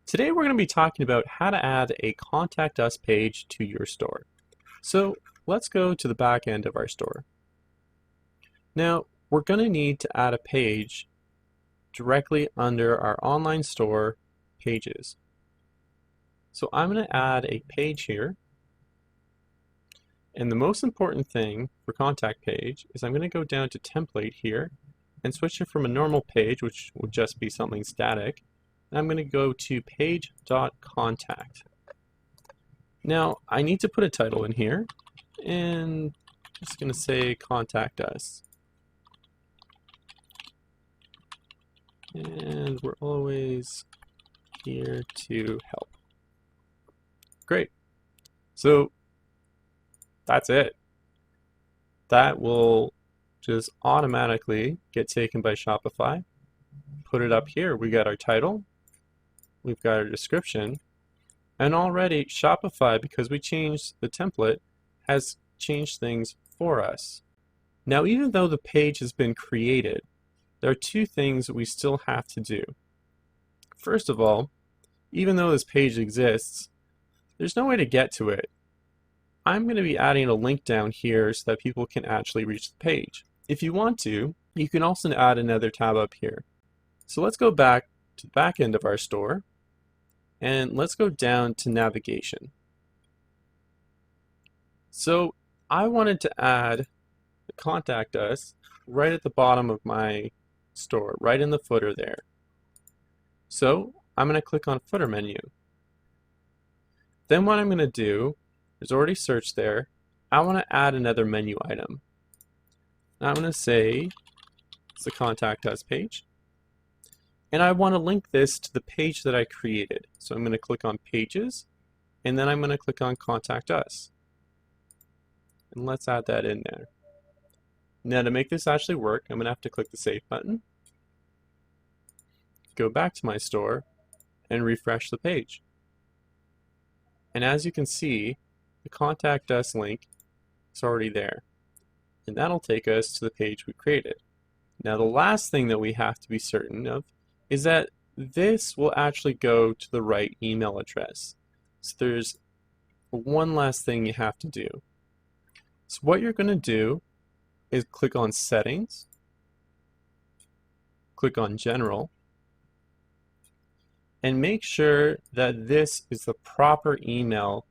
Today we're going to be talking about how to add a Contact Us page to your store. So let's go to the back end of our store. Now we're going to need to add a page directly under our online store pages. So I'm going to add a page here. And the most important thing for contact page is I'm going to go down to template here and switch it from a normal page, which would just be something static. And I'm going to go to page.contact. Now I need to put a title in here, and I'm just going to say contact us. And we're always here to help. Great. So that's it. That will just automatically get taken by Shopify. Put it up here. We got our title, we've got our description, and already Shopify, because we changed the template, has changed things for us. Now, even though the page has been created, there are two things that we still have to do. First of all, even though this page exists, there's no way to get to it. I'm going to be adding a link down here so that people can actually reach the page. If you want to, you can also add another tab up here. So let's go back to the back end of our store, and let's go down to navigation. So I wanted to add the Contact Us right at the bottom of my store, right in the footer there. So I'm going to click on footer menu. Then what I'm going to do, there's already search there, I want to add another menu item. Now I'm going to say it's the Contact Us page. And I want to link this to the page that I created. So I'm going to click on Pages, and then I'm going to click on Contact Us. And let's add that in there. Now to make this actually work, I'm going to have to click the Save button, go back to my store, and refresh the page. And as you can see, the Contact Us link is already there. And that'll take us to the page we created. Now the last thing that we have to be certain of is that this will actually go to the right email address. So there's one last thing you have to do. So what you're going to do is click on Settings, click on General, and make sure that this is the proper email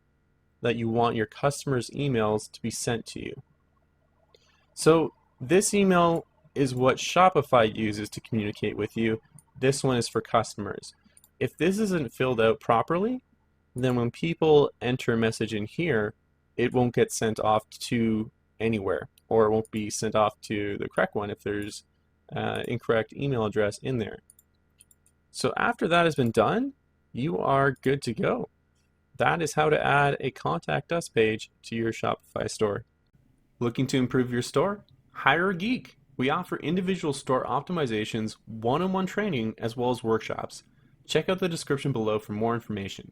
that you want your customers' emails to be sent to you. So this email is what Shopify uses to communicate with you. This one is for customers. If this isn't filled out properly, then when people enter a message in here, it won't get sent off to anywhere, or it won't be sent off to the correct one if there's incorrect email address in there. So after that has been done, you are good to go. That is how to add a Contact Us page to your Shopify store. Looking to improve your store? Hire a geek. We offer individual store optimizations, one-on-one training, as well as workshops. Check out the description below for more information.